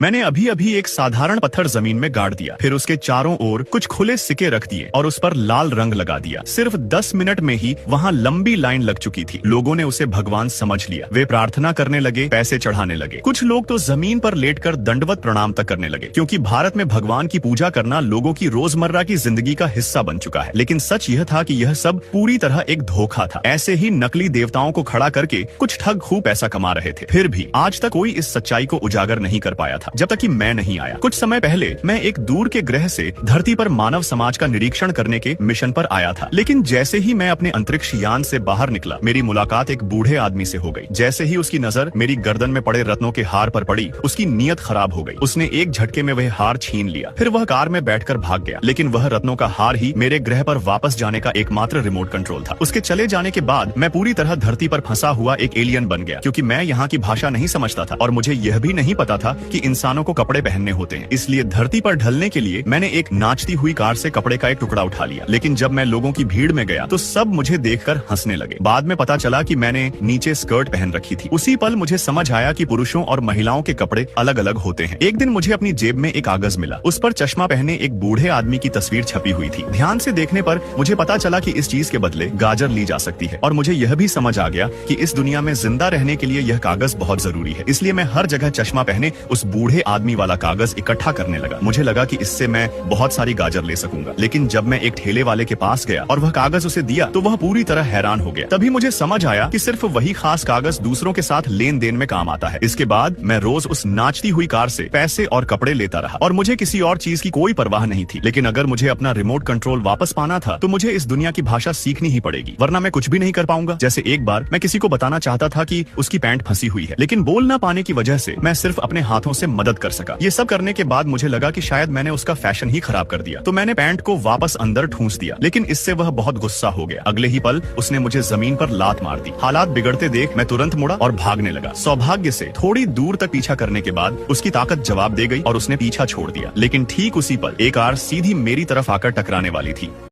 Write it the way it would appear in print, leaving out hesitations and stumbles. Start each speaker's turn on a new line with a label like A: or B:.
A: मैंने अभी अभी एक साधारण पत्थर जमीन में गाड़ दिया, फिर उसके चारों ओर कुछ खुले सिक्के रख दिए और उस पर लाल रंग लगा दिया। सिर्फ 10 मिनट में ही वहाँ लंबी लाइन लग चुकी थी। लोगों ने उसे भगवान समझ लिया। वे प्रार्थना करने लगे, पैसे चढ़ाने लगे। कुछ लोग तो जमीन पर लेटकर दंडवत प्रणाम तक करने लगे, क्योंकि भारत में भगवान की पूजा करना लोगों की रोजमर्रा की जिंदगी का हिस्सा बन चुका है। लेकिन सच यह था कि यह सब पूरी तरह एक धोखा था। ऐसे ही नकली देवताओं को खड़ा करके कुछ ठग खूब पैसा कमा रहे थे। फिर भी आज तक कोई इस सच्चाई को उजागर नहीं कर पाया था, जब तक कि मैं नहीं आया। कुछ समय पहले मैं एक दूर के ग्रह से धरती पर मानव समाज का निरीक्षण करने के मिशन पर आया था। लेकिन जैसे ही मैं अपने अंतरिक्ष यान से बाहर निकला, मेरी मुलाकात एक बूढ़े आदमी से हो गई। जैसे ही उसकी नजर मेरी गर्दन में पड़े रत्नों के हार पर पड़ी, उसकी नीयत खराब हो गई। उसने एक झटके में वह हार छीन लिया। फिर वह कार में बैठकर भाग गया। लेकिन वह रत्नों का हार ही मेरे ग्रह पर वापस जाने का एकमात्र रिमोट कंट्रोल था। उसके चले जाने के बाद मैं पूरी तरह धरती पर फंसा हुआ एक एलियन बन गया, क्योंकि मैं यहाँ की भाषा नहीं समझता था और मुझे यह भी नहीं पता था कि इंसानों को कपड़े पहनने होते हैं। इसलिए धरती पर ढलने के लिए मैंने एक नाचती हुई कार से कपड़े का एक टुकड़ा उठा लिया। लेकिन जब मैं लोगों की भीड़ में गया तो सब मुझे देखकर हंसने लगे। बाद में पता चला कि मैंने नीचे स्कर्ट पहन रखी थी। उसी पल मुझे समझ आया कि पुरुषों और महिलाओं के कपड़े अलग अलग होते हैं। एक दिन मुझे अपनी जेब में एक कागज मिला। उस पर चश्मा पहने एक बूढ़े आदमी की तस्वीर छपी हुई थी। ध्यान से देखने पर मुझे पता चला कि इस चीज के बदले गाजर ली जा सकती है। और मुझे यह भी समझ आ गया कि इस दुनिया में जिंदा रहने के लिए यह कागज बहुत जरूरी है। इसलिए मैं हर जगह चश्मा पहने उस बूढ़े आदमी वाला कागज इकट्ठा करने लगा। मुझे लगा कि इससे मैं बहुत सारी गाजर ले सकूंगा। लेकिन जब मैं एक ठेले वाले के पास गया और वह कागज उसे दिया तो वह पूरी तरह हैरान हो गया। तभी मुझे समझ आया कि सिर्फ वही खास कागज दूसरों के साथ लेन देन में काम आता है। इसके बाद मैं रोज उस नाचती हुई कार से पैसे और कपड़े लेता रहा और मुझे किसी और चीज की कोई परवाह नहीं थी। लेकिन अगर मुझे अपना रिमोट कंट्रोल वापस पाना था तो मुझे इस दुनिया की भाषा सीखनी ही पड़ेगी, वरना मैं कुछ भी नहीं कर पाऊंगा। जैसे एक बार मैं किसी को बताना चाहता था कि उसकी पैंट फंसी हुई है, लेकिन बोल ना पाने की वजह से मैं सिर्फ अपने हाथों से मदद कर सका। ये सब करने के बाद मुझे लगा कि शायद मैंने उसका फैशन ही खराब कर दिया। तो मैंने पैंट को वापस अंदर ठूंस दिया, लेकिन इससे वह बहुत गुस्सा हो गया। अगले ही पल उसने मुझे जमीन पर लात मार दी। हालात बिगड़ते देख मैं तुरंत मुड़ा और भागने लगा। सौभाग्य से थोड़ी दूर तक पीछा करने के बाद उसकी ताकत जवाब दे गई और उसने पीछा छोड़ दिया। लेकिन ठीक उसी पल एक कार सीधी मेरी तरफ आकर टकराने वाली थी।